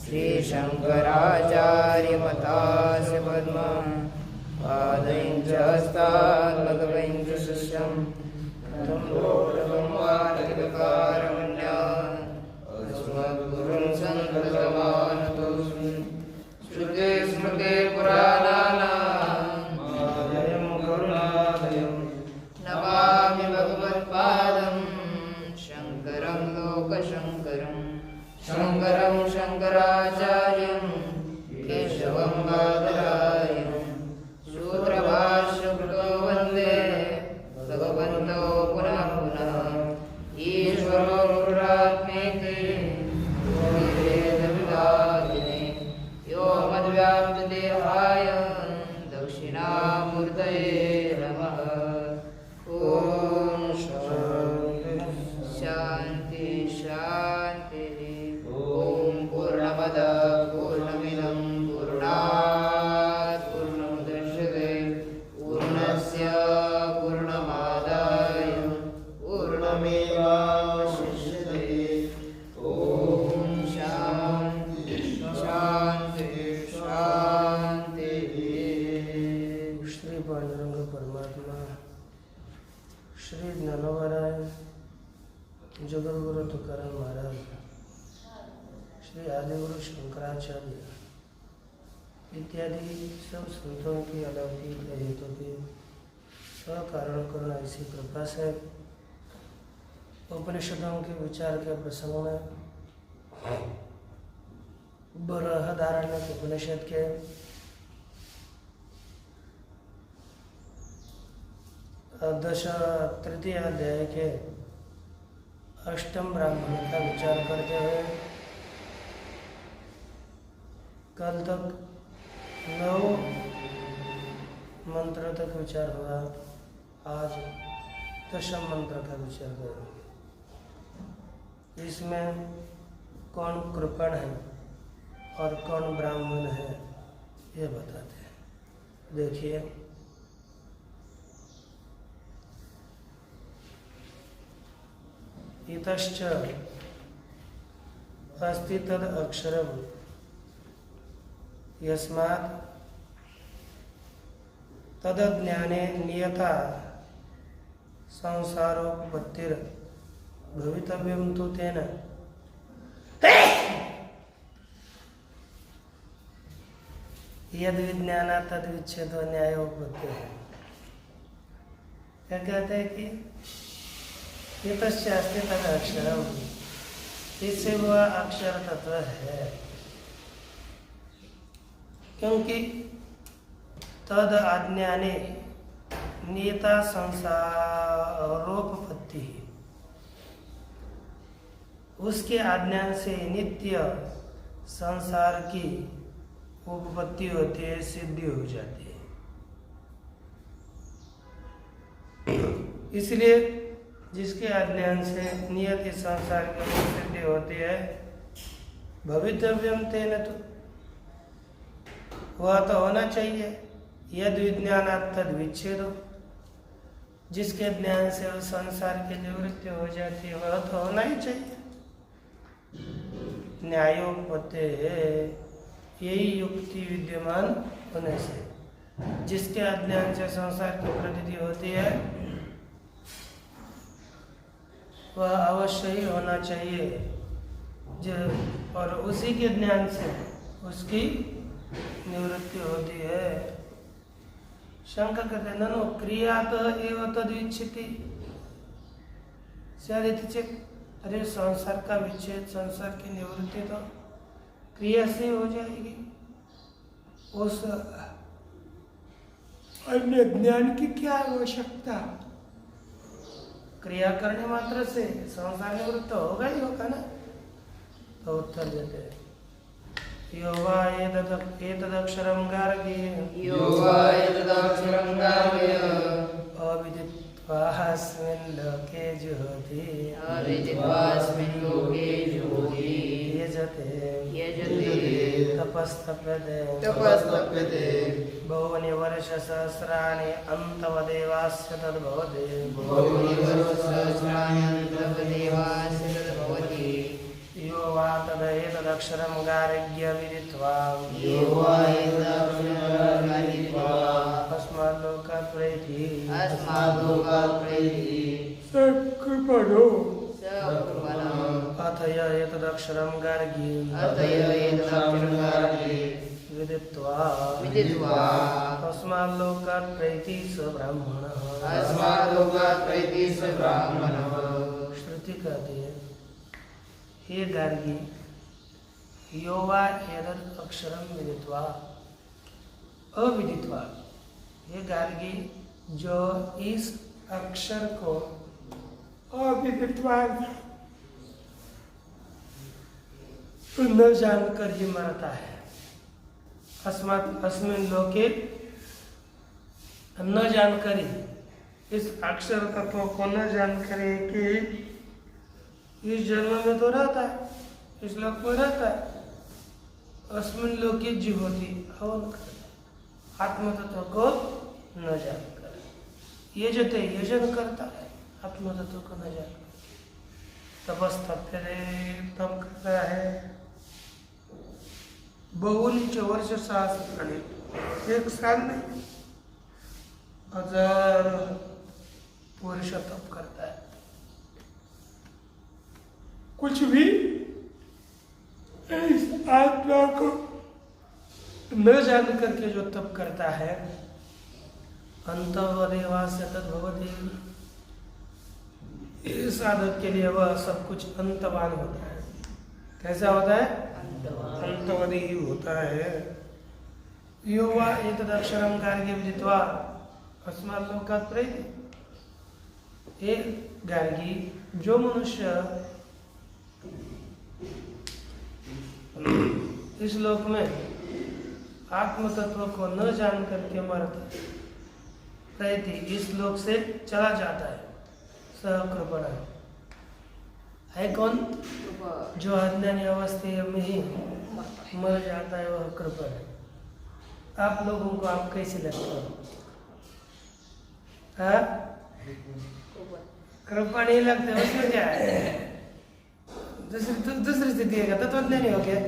श्रीशङ्कराचार्यमतास्य पद्मं पादञ्च हस्तान्मगवञ्च शिष्यं कथं लोटकं वार्तिककारमन्यान् अस्मद्गुरुं सन्ततमानतोऽस्मि श्रुते स्मृते पुराणानाम् आलयं करुणालयं नमामि भगवत्पादं शङ्करं लोकशङ्करं शङ्करं शङ्कराचार्यं केशवं बादरायणं सूत्रभाष्यकृतो वन्दे भगवन्तो पुनः पुनः ईश्वरो गुरुरात्मेति वेदविभागिने व्योमद्व्याप्तदेहाय दक्षिणामूर्तये नमः। ॐ शान्ति शान्ति। पूर्णमिदं पूर्णात् पूर्णमुदच्यते पूर्णस्य पूर्णमादाय पूर्णमेवावशिष्यते। ॐ शान्ति शान्ति शान्ति। श्री पांडुरंग परमात्मा श्री ज्ञानोबराय जगद्गुरु तुकाराम महाराज श्री आदिगुरु शंकराचार्य इत्यादि सब संतों की अलौकिक हेतु की स्वकारण करुणा इसी कृपा से उपनिषदों के विचार के प्रसंग में बृहदारण्यक उपनिषद के तृतीय अध्याय के अष्टम ब्राह्मण का विचार करते हुए कल तक 9 मंत्र तक विचार हुआ। आज 10वें मंत्र का विचार करेंगे। इसमें कौन कृपण है और कौन ब्राह्मण है ये बताते हैं। देखिए, इतश्च अस्ति तद अक्षरम यस्मात् तदज्ञाने नियता संसारोपत्तिर भवितव्यं तु तेन यद विज्ञानात् तद विच्छेदो न्यायोपत्ति है। क्या कहते हैं कि अस्ति तद अक्षरम, इससे वह अक्षर तत्व है, क्योंकि तद आज्ञाने नियता संसारोपपत्ति, उसके आज्ञा से नित्य संसार की उपपत्ति होती है, सिद्धि हो जाती है। इसलिए जिसके अध्ययन से नियत संसार की सिद्धि होती है, भवितव्यम तेन, तो वह तो होना चाहिए। यद विज्ञानात् तद विच्छेदो, जिसके ज्ञान से उस संसार की निवृत्ति हो जाती है, वह तो होना ही चाहिए। न्यायोपत्ति है, यही युक्ति विद्यमान होने से जिसके अज्ञान से संसार की प्रतीति होती है, वह अवश्य ही होना चाहिए। और उसी के ज्ञान से उसकी निवृत्ति होती है। शंका कहते हैं, ननु क्रियात एव तद्विच्छिति स्यादिति चेत्, अरे संसार का विच्छेद, संसार की निवृत्ति तो क्रिया से हो जाएगी। उस अन्य ज्ञान की क्या आवश्यकता? क्रिया करने मात्र से संसार निवृत्त होगा ही होगा ना। तो उत्तर देते हैं, यो वा एतदक्षरं गार्ग्ये यो वा एतदक्षरं गार्ग्य अविदित्वास्मिन् लोके जुहोति अविदित्वास्मिन् लोके जुहोति यजते तपस्तप्यते बहूनि वर्षसहस्राणि अन्तवदेवास्य तद्भवति बहूनि वर्षसहस्राणि अन्तवदेवास्य तद्भवति यो वा तदेतदक्षरं गार्ग्य विदित्वा यो वा एतदक्षरं गार्ग्य अस्मात् लोकात् प्रैति सकृपणो अथ य एतदक्षरं गार्ग्य विदित्वा अस्मात् लोकात् प्रैति स ब्राह्मणः श्रुति कहती है, हे गार्गी, यो वा एतद् अक्षरं विदित्वा अविदित्वा, हे गार्गी जो इस अक्षर को अविदित्वा न जानकर ही मरता है। अस्मिन् लोके न जानकर ही, इस अक्षर तत्व को न जानकर कि इस जन्म में तो रहता है, इस लोक में रहता है, अस्मिन् लोके जीवोति हवन करता है, आत्म तत्व को न जानकर यजते यजन करता है, आत्म तत्व को न जानकर तपस्तप्यते तप करता है बहुनी च वर्ष सहस्राणि एक साल नहीं 1000 वर्ष तप करता है। कुछ भी इस आत्मा को न जान करके जो तप करता है अंतवदेवास्य तद्भवति, इस साधक के लिए वह सब कुछ अंतवान होता है। कैसा होता है? अंतवदी ही होता है। यो वा एतदक्षरं गार्ग्य विदित्वा अस्मात् लोकात् प्रैति, हे गार्गी, जो मनुष्य इस लोक में आत्म तत्व को न जान करके मरता प्रैति इस लोक से चला जाता है, सकृपण है कौन? जो अज्ञानी अवस्था में ही मर जाता है, वह कृपण है। आप लोगों को आप कैसे लगते हो? कृपण ही लगते हो, उसमें क्या है? दूसरी स्थिति है, तत्वज्ञानी हो गया।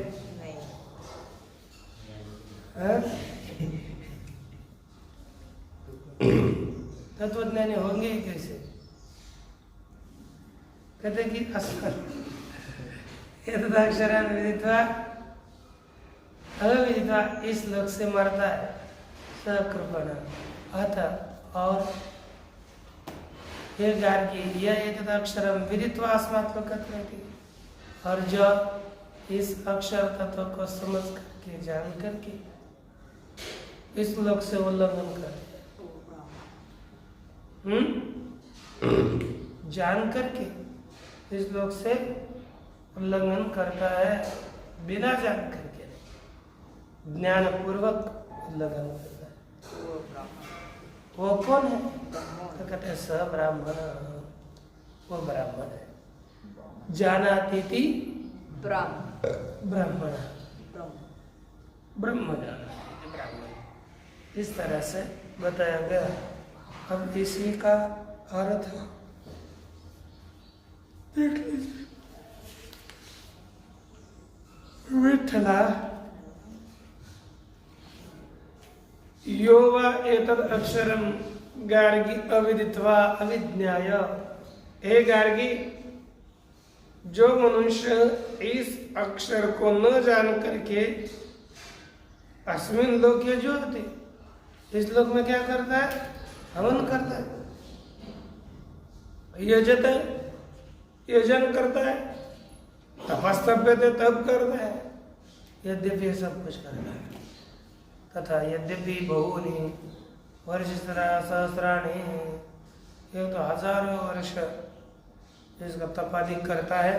तत्वज्ञानी होंगे कैसे? कहते कि एतदक्षरं विदित्वा अविदित्वा इस लोक से मरता है, सकृपण अतः और हे गार्गी, यह एतदक्षरं विदित्वा अस्मात् लोकात् प्रैति, और जो इस अक्षर तत्व को समझ करके जान करके इस लोक से उल्लंघन करते हैं, जान करके इस लोक से उल्लंघन करता है, बिना जान करके ज्ञान पूर्वक उल्लंघन करता है। वो कौन है? तो कहते हैं स ब्राह्मण, वो ब्राह्मण है। जानाति इति ब्राह्मण, ब्रह्म जानाति ब्राह्मण, इस तरह से बताया गया। अब इसी का अर्थ देख लीजिए। विठला यो वा एतद् अक्षरं गार्गी अविदित्वा अविज्ञाय, हे गार्गी, जो मनुष्य इस अक्षर को न जान करके अस्मिन् लोके जुहोति, इस लोक में क्या करता है? हवन करता है, यजते यजन करता है, तपस्तप्यते तप करता है, यद्यपि सब कुछ करता है। तथा यद्यपि बहुनि वर्षसहस्राणि, ये तो हजारों वर्ष इसका तपादि करता है,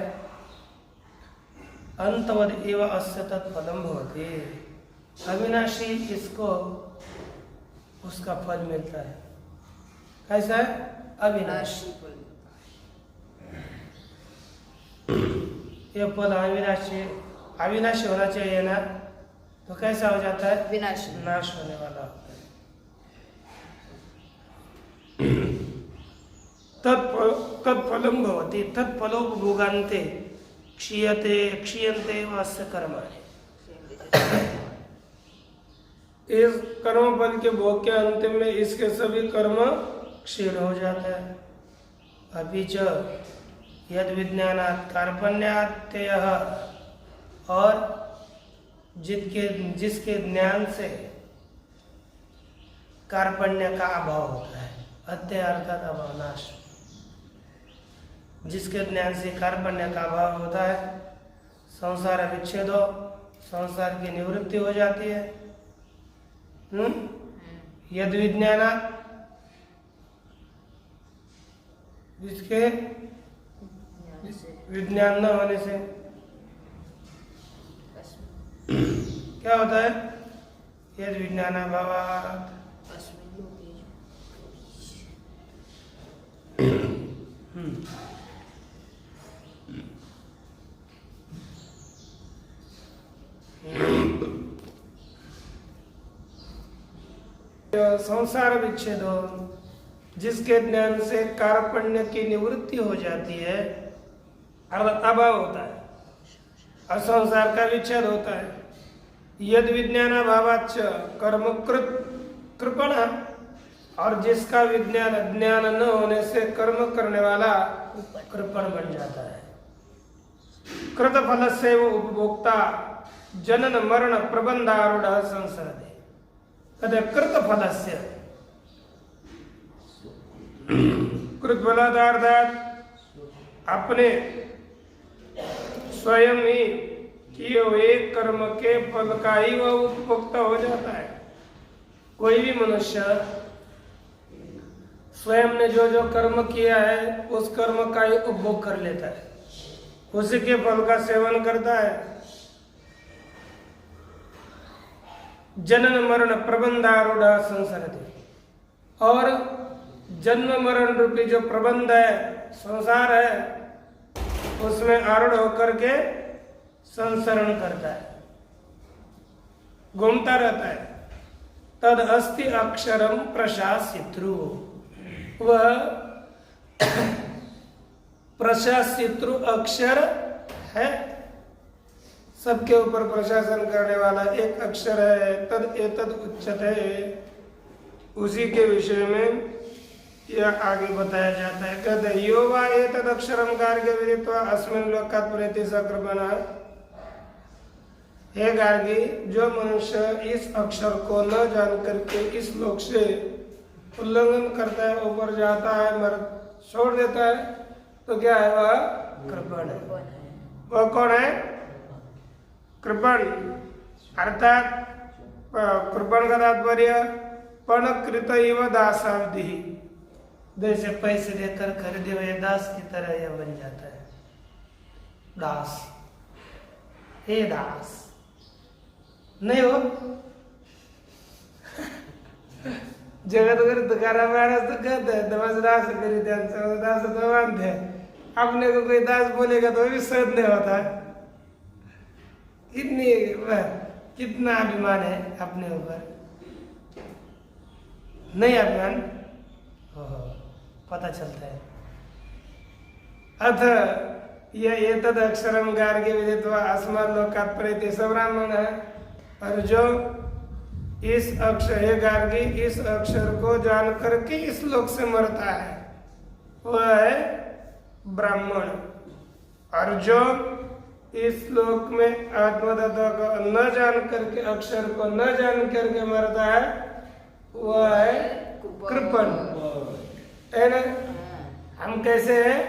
अंतवद एव अस्य तत्फलम भवति। अविनाशी इसको उसका फल मिलता है। कैसा है? अविनाशी। ये फल अविनाशी अविनाशी होना चाहिए ना, तो कैसा हो जाता है? विनाशी, नाश होने वाला होता है। तत्फलम भवति तत्फलोपभोगान्ते क्षीयते वास्य कर्माणि। इस कर्म फल के भोग के अंतिम में इसके सभी कर्म क्षीण हो जाता है। अभी च यद विज्ञानात् कार्पण्यात्ययः, और जिसके ज्ञान से कार्पण्य का अभाव होता है। अत्यय अर्थात अभाव, नाश। जिसके ज्ञान से कार्पण्य का अभाव होता है, संसार विच्छेद हो, संसार की निवृत्ति हो जाती है। यद विज्ञानात्, जिसके विज्ञान न होने से क्या होता है? यद विज्ञानाभावात्। संसार विच्छेद हो, जिसके ज्ञान से कार्पण्य की निवृत्ति हो जाती है, अभाव होता है, और संसार का विच्छेद होता है। यद विज्ञानाभावाच्च कर्मकृत कृपण, और जिसका विज्ञान ज्ञान न होने से कर्म करने वाला कृपण बन जाता है। कृत फल से वो उपभोक्ता जनन मरण प्रबंधारूढ़ संसरते। कहते कृत फल से, कृत फलादार्थ अपने स्वयं ही किए हुए कर्म के फल का ही वह उपभोक्ता हो जाता है। कोई भी मनुष्य स्वयं ने जो जो कर्म किया है उस कर्म का ही उपभोग कर लेता है, उसी के फल का सेवन करता है। जनन मरण प्रबंधारूढ़ संसरते, और जन्म मरण रूपी जो प्रबंध है, संसार है, उसमें आरूढ़ होकर के संसरण करता है, घूमता रहता है। तद अस्ति अक्षरम प्रशासितृ, वह प्रशासितृ अक्षर है, सबके ऊपर प्रशासन करने वाला एक अक्षर है। तद एतद उच्यते, उसी के विषय में यह आगे बताया जाता है। कहते यो वा एतद अक्षरम गार्ग्य विदित्वा अस्मिन् लोकात् प्रेति सकृपणः। हे गार्गी, जो मनुष्य इस अक्षर को न जान करके इस लोक से उल्लंघन करता है, ऊपर जाता है, मर छोड़ देता है, तो क्या है? वह कृपण है। वह कौन है? कृपण। अर्थात कृपण का तात्पर्य पण कृत इव दासावधि, जैसे पैसे देकर खरीदे हुए दास की तरह यह बन जाता है। दास, हे दास नाही हो. जगत तुकाराम महाराज तो कहते हैं नमाज दास करी दास तो मानते हैं. अपने को कोई दास बोलेगा तो भी सहन नहीं होता है. कितना अभिमान है अपने ऊपर. नहीं अभिमान पता चलता है. अथ ये तद अक्षरम गार्ग्य विदित्वा अस्मान् लोकात् प्रेति स ब्राह्मण है. और जो इस अक्षर हे गार्गी इस अक्षर को जान करके इस लोक से मरता है वह है ब्राह्मण. और जो इस लोक में आत्मतत्व को न जान करके अक्षर को न जान करके मरता है वह है कृपण. है ना. हम कैसे हैं?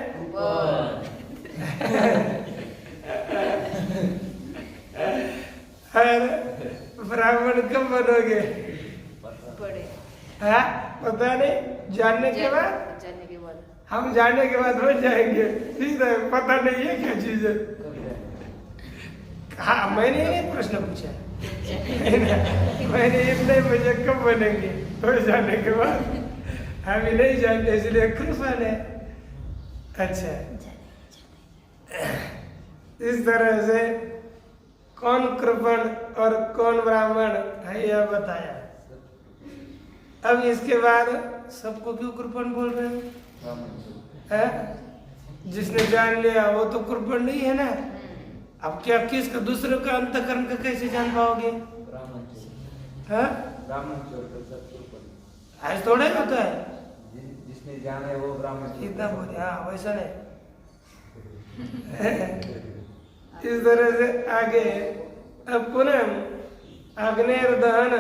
ब्राह्मण कब बनोगे? हाँ पता नहीं. जानने के बाद हम जानने के बाद हो जाएंगे. ठीक है. पता नहीं है क्या चीज है. हाँ, मैंने ये प्रश्न पूछा। मैंने इतने मुझे कब बनेंगे हो जाने के बाद अभी नहीं जानते, इसलिए कृपण है। अच्छा, इस तरह से कौन कृपण और कौन ब्राह्मण है यह बताया। अब इसके बाद सबको क्यों कृपण बोल रहे हैं? जिसने जान लिया वो तो कृपण नहीं है ना। अब क्या किसका दूसरे का अंतकरण का कैसे जान पाओगे? आज थोड़ा ही होता है, जिसने जाना है वो ब्राह्मण इतना बोले। हाँ, वैसा नहीं। इस तरह से आगे अब पुनः अग्नेर दहन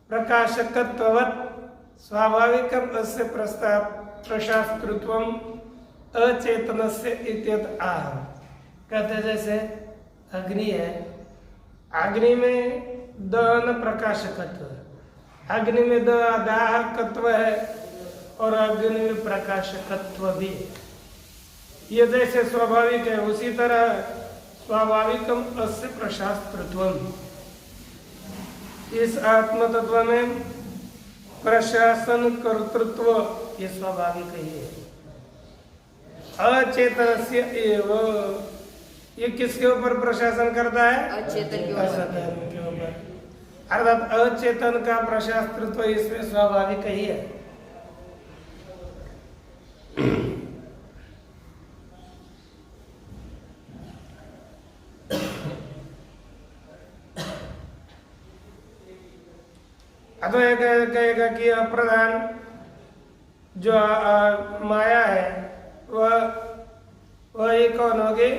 प्रकाशकत्ववत् स्वाभाविकम अस्य प्रशास्त्रत्वम अचेतनस्य इत्यत आह। कहते जैसे अग्नि है, अग्नि में दहन प्रकाशकत्व, अग्नि में दाहकत्व है और अग्नि में प्रकाशकत्व भी है। ये जैसे स्वाभाविक है उसी तरह स्वाभाविकम अस्य प्रशास्त्रत्वम, इस आत्म तत्व में प्रशासन कर्तृत्व ये स्वाभाविक ही है। अचेतनस्य एव, ये किसके ऊपर प्रशासन करता है? अचेतन के ऊपर। अर्थात अचेतन का प्रशास्त्रत्व इसमें स्वाभाविक ही है। तो ये कहेगा कि अप्रधान जो माया है वह एक कौन होगी?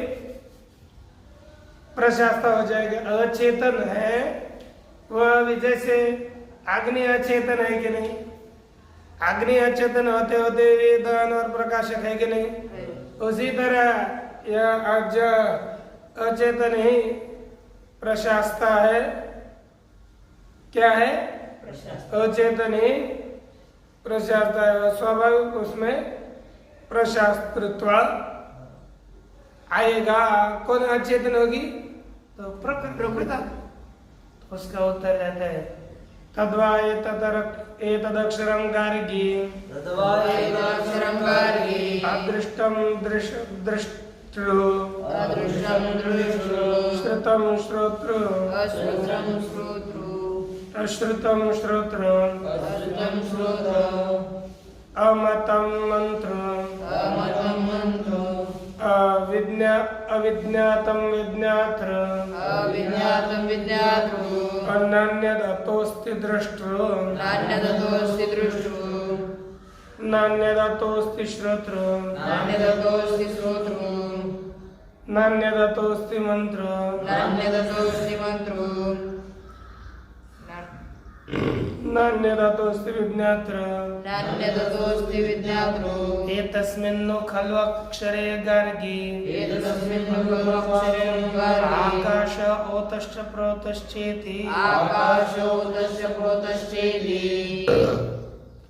प्रशास्ता हो जाएगा। अचेतन है वह भी, जैसे अग्नि अचेतन है कि नहीं? अग्नि अचेतन होते होते भी दहन और प्रकाशक है कि नहीं? उसी तरह यह आज अचेतन ही प्रशास्ता है। क्या है? अचेतन ही प्रशास्ता है। स्वाभाविक उसमें प्रशास्त्रत्व आएगा। कौन अचेतन होगी? तो प्रकृति। उसका उत्तर रहता है तद्वा एतदक्षरं गार्गी अदृष्टं दृष्टृ श्रुतं श्रोत्रु अश्रुतं श्रोत्रु अमतं मंत्रु अविज्ञातं विज्ञातृ नान्यदतोऽस्ति द्रष्टृ नान्यदतोऽस्ति श्रोत्रु नान्यदतोऽस्ति मंत्रु नान्यदतोऽस्ति विज्ञातृ एतस्मिन्नु खलु अक्षरे गार्गी आकाश ओतश्च प्रोतश्चेति।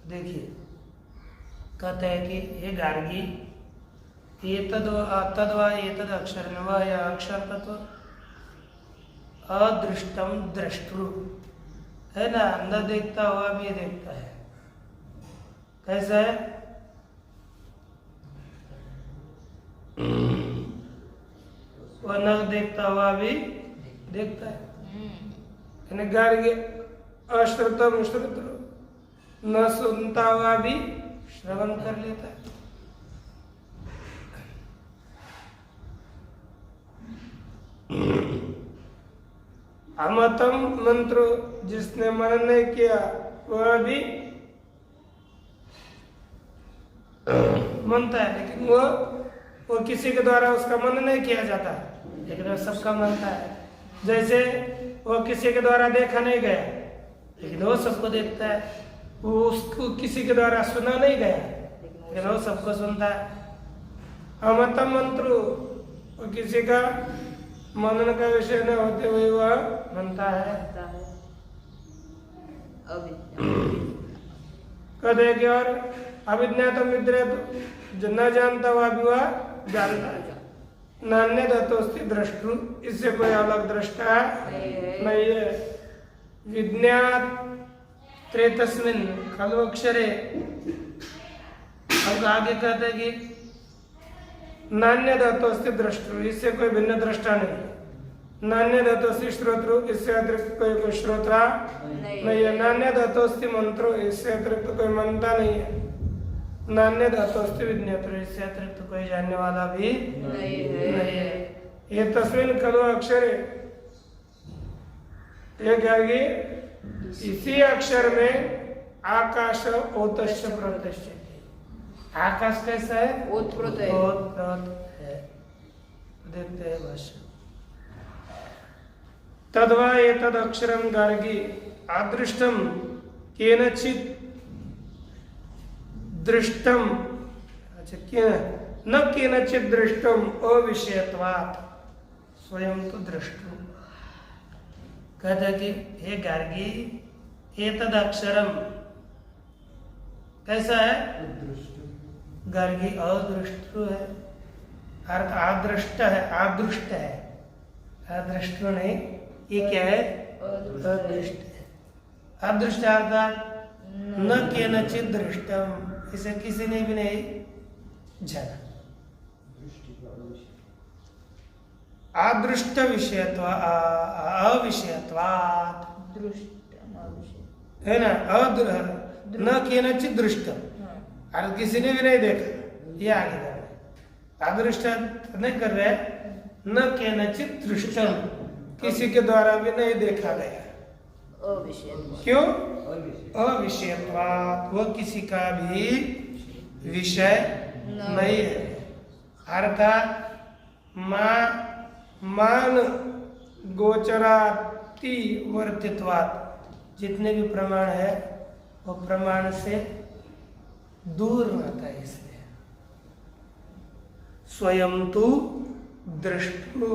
देखिए, कहते हैं कि हे गार्गी, तद्वा एतद अक्षर, वह यह अक्षर तत्व अदृष्टम द्रष्टृ है ना, न देखता हुआ भी देखता है। कैसा है? वह न देखता हुआ भी देखता है। यानी गार्गी अश्रुतम श्रुत्र, न सुनता हुआ भी श्रवण कर लेता है। अमतम मंत्र, जिसने मनन नहीं किया वह भी मनता है, लेकिन वो किसी के द्वारा उसका मनन नहीं किया जाता, लेकिन वह सबका मनता है। जैसे वो किसी के द्वारा देखा नहीं गया, लेकिन वो सबको देखता है। वो उसको किसी के द्वारा सुना नहीं गया, लेकिन वो सबको सुनता है। अमतम मंत्र, वो किसी का मनन का विषय न होते हुए वह मनता है। कहते कि और अविज्ञातम विद्रेत, जो न जानता हुआ भी वह जानता है। नान्य धातोस्ति दृष्टु, इससे कोई अलग दृष्टा नहीं है। विज्ञात त्रेतस्मिन खलु अक्षरे, अब आगे कहते हैं कि नान्य धातोस्ति दृष्टु, इससे कोई भिन्न दृष्टा नहीं। नान्य धातोस्ति श्रोत्रु, इससे अतिरिक्त कोई श्रोत्रा नहीं है। नान्य धातोस्ति मंत्रो, इससे अतिरिक्त कोई मंता नहीं है। नान्य धातोस्ति विज्ञातु, इससे अतिरिक्त कोई जानने वाला भी नहीं है। ये तस्मिन खलु अक्षरे, ये कहेगी इसी अक्षर में आकाश ओतश्च प्रत्यक्ष। आकाश कैसा है? ओतप्रोत है। देखते हैं भाष्य। तद्वा एतद् अक्षरं गार्गी अदृष्टं केनचित् दृष्टम, अच्छा न केनचित् दृष्टम अविषयत्वात् स्वयं तो दृष्टु। कहते हैं कि हे गार्गी, एतद् अक्षरम कैसा है? गार्गी अदृष्टु है, अर्थ आदृष्ट है, आदृष्ट है, अदृष्ट नहीं, ये क्या है? अदृष्ट है। अदृष्ट अर्थात न केनचित् दृष्टम, इसे किसी ने भी नहीं जाना। अदृष्ट विषयत्वा अविषयत्वात् है ना, न केनचित् दृष्टम, और किसी ने भी नहीं देखा, ये आगे कर रहे। अदृष्ट नहीं कर रहे, न केनचित् दृष्टम, किसी के द्वारा भी नहीं देखा गया। क्यों? अविषयत्वात्, वो किसी का भी विषय नहीं है। अर्थात मान गोचराति वर्तित्वात्, जितने भी प्रमाण है वो प्रमाण से दूर रहता है। इसलिए स्वयं तो दृष्टु,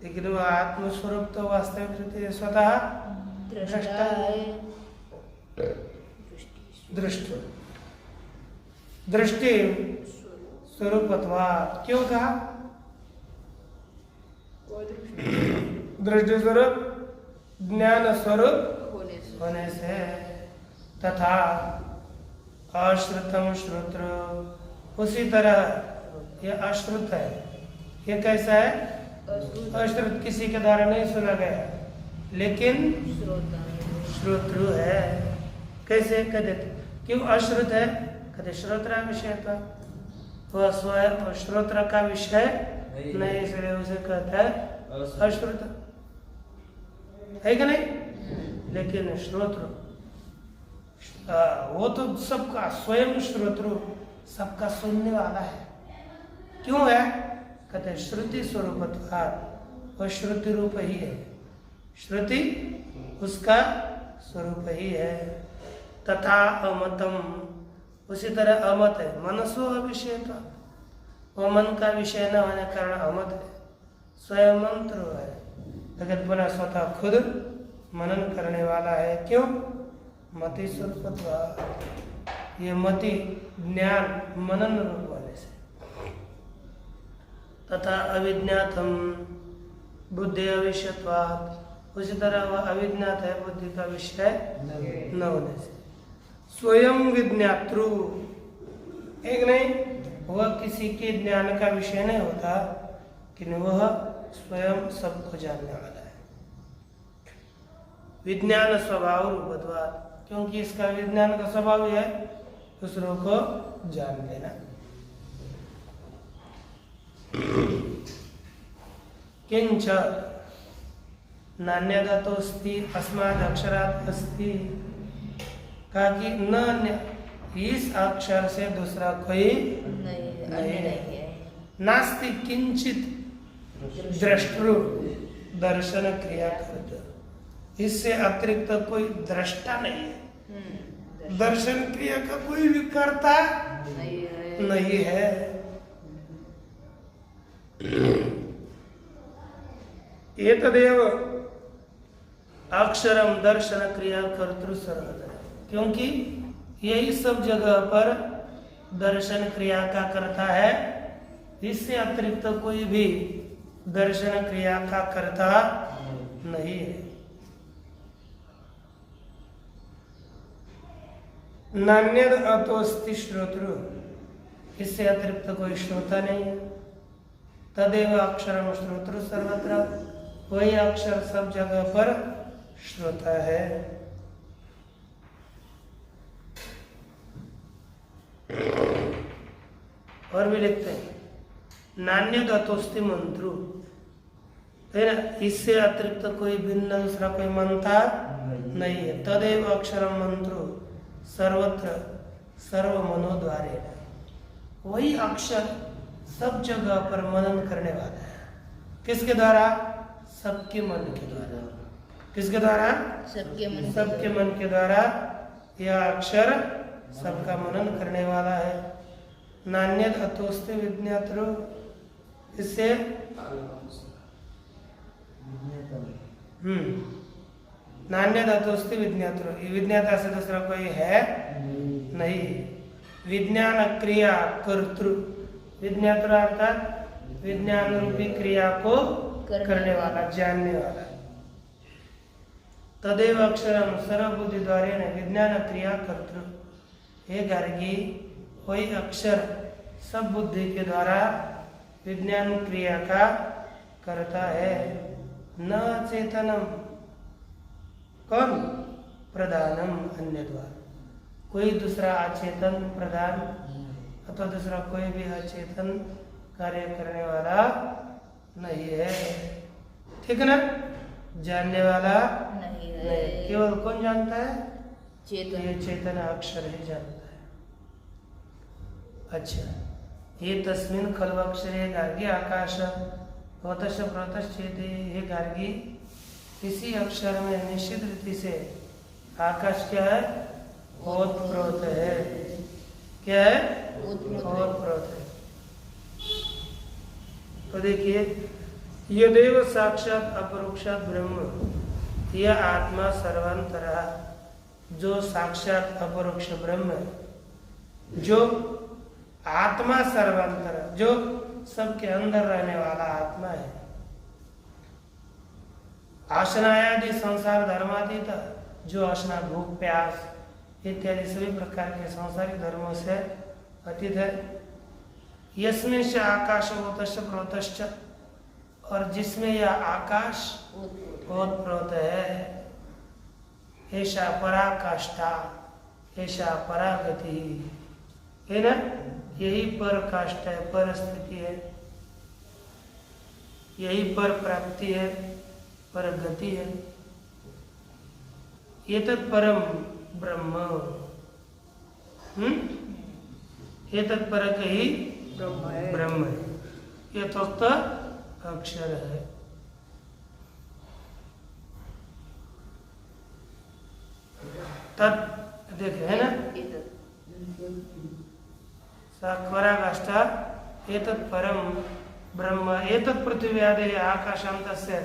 लेकिन वह आत्मस्वरूप तो वास्तविक रीति स्वतः दृष्टा है। दृष्टि दृष्टि स्वरूपत्वात्, क्यों कहा? दृष्टि स्वरूप ज्ञान स्वरूप होने से। तथा अश्रुतम श्रोत्र, उसी तरह ये अश्रुत है। ये कैसा है? अश्रुत, किसी के द्वारा नहीं सुना गया, लेकिन श्रोत्रु है। कैसे कहते? क्यों अश्रुत है? कहते श्रोत्र विषय था, वह स्वयं श्रोत्र का विषय नहीं, इसलिए उसे कहता है अश्रुत, है कि नहीं? लेकिन श्रोत्र वो तो सबका स्वयं श्रोत्र, सबका सुनने वाला है। क्यों है? कहते श्रुति स्वरूपत्वात्, वह श्रुति रूप ही है, श्रुति उसका स्वरूप ही है। तथा अमतम, उसी तरह अमत है। मनसो अविषयत्व, वो मन का विषय न होने के कारण अमत है, स्वयं मंत्र है, लेकिन पुनः स्वतः खुद मनन करने वाला है। क्यों? मति स्वरूपत्वात्, ये मति ज्ञान मनन रूप होने से। तथा अविज्ञातम बुद्धि अविषयत्वात्, उसी तरह वह अविज्ञात है, बुद्धि का विषय न होने से। स्वयं विज्ञातृ, एक नहीं, वह किसी के ज्ञान का विषय नहीं होता, लेकिन वह स्वयं सबको जानने वाला है। विज्ञान स्वभाव रूपत्वात्, क्योंकि इसका विज्ञान का स्वभाव है दूसरों को जान लेना। किंच नान्य धातोस्ति अस्माद् अक्षरात् अस्ति, कहा कि न इस अक्षर से दूसरा कोई नहीं है। नास्ति किंचित द्रष्टृ दर्शन क्रिया करते, इससे अतिरिक्त कोई दृष्टा नहीं है, दर्शन क्रिया का कोई भी कर्ता नहीं है। एतदेव अक्षरम दर्शन क्रिया कर्तृ सर्वदा, क्योंकि यही सब जगह पर दर्शन क्रिया का करता है इससे अतिरिक्त कोई भी दर्शन क्रिया का कर्ता नहीं है। नान्यद अतोस्ति श्रोत्रु, इससे अतिरिक्त कोई श्रोता नहीं है। तदेव अक्षरम श्रोत्रु सर्वत्र, वही अक्षर सब जगह पर श्रोता है। और भी लिखते हैं नान्यद अतोस्ति मंत्रु, है ना, इससे अतिरिक्त कोई भिन्न दूसरा कोई मंत्र नहीं है। तदेव अक्षरम मंत्रो सर्वत्र सर्व मनोद्वारे, वही अक्षर सब जगह पर मनन करने वाला है। किसके द्वारा? सबके मन के द्वारा। किसके द्वारा? सबके मन के द्वारा यह अक्षर सबका मनन करने वाला है। नान्यद अतोस्ति विज्ञातरो, इससे नान्यद अतोस्ति विज्ञातरो, विज्ञाता से दूसरा कोई है नहीं। विज्ञान क्रिया कर्तृ, विज्ञातृ अर्थात विज्ञान रूपी क्रिया को करने वाला, जानने वाला। तदेव अक्षरम सर्वबुद्धि द्वारे न विज्ञान क्रिया कर्तृ, हे गार्गी, वही अक्षर सब बुद्धि के द्वारा विज्ञान क्रिया का करता है। न चेतनम, कौन? प्रधानम अन्य द्वारा, कोई दूसरा अचेतन प्रधान अथवा दूसरा कोई भी अचेतन कार्य करने वाला नहीं है। ठीक है ना? जानने वाला नहीं है। केवल कौन जानता है? चेतन। ये चेतन अक्षर ही जानता है। अच्छा, ये तस्मिन खलु अक्षरे गार्गी आकाश भवतश्च प्रतश्चेति, हे गार्गी, इसी अक्षर में निश्चित रीति से आकाश क्या है? ओतप्रोत है। क्या है? ओतप्रोत है। तो देखिए, यदेव साक्षात अपरोक्षात ब्रह्म, यह आत्मा सर्वांतरा, जो साक्षात अपरोक्ष ब्रह्म है, जो आत्मा सर्वांतर, जो सबके अंदर रहने वाला आत्मा है। आशनायादि संसार धर्मातीत, जो आशना भूख प्यास इत्यादि सभी प्रकार के सांसारिक धर्मों से अतीत है। यस्मिन् च आकाश ओतश्च प्रोतश्च, और जिसमें यह आकाश ओतप्रोत है। ऐसा पराकाष्ठा, ऐसा परागति है ना, यही पर काष्ठा है, पर स्थिति है, यही पर प्राप्ति है, पर गति है। ये तत्परम ब्रह्म, ये तत्पर ही ब्रह्म है, ये तत्व अक्षर है। तत् देखे है ना, साक्षराष्टा एतत् परम ब्रह्म एतत् पृथ्वी आदि आकाशांतस्य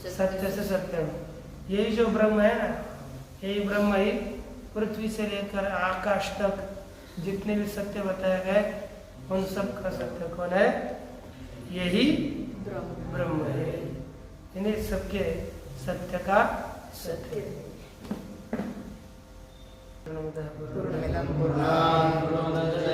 सत्य से सत्यम, यही जो ब्रह्म है ना, यही ब्रह्म ही पृथ्वी से लेकर आकाश तक जितने भी सत्य बताए गए उन सब का सत्य कौन है? यही ब्रह्म है, इन्हीं सबके सत्य का सत्य। पूर्णमिदं पूर्णात् पूर्णमुदच्यते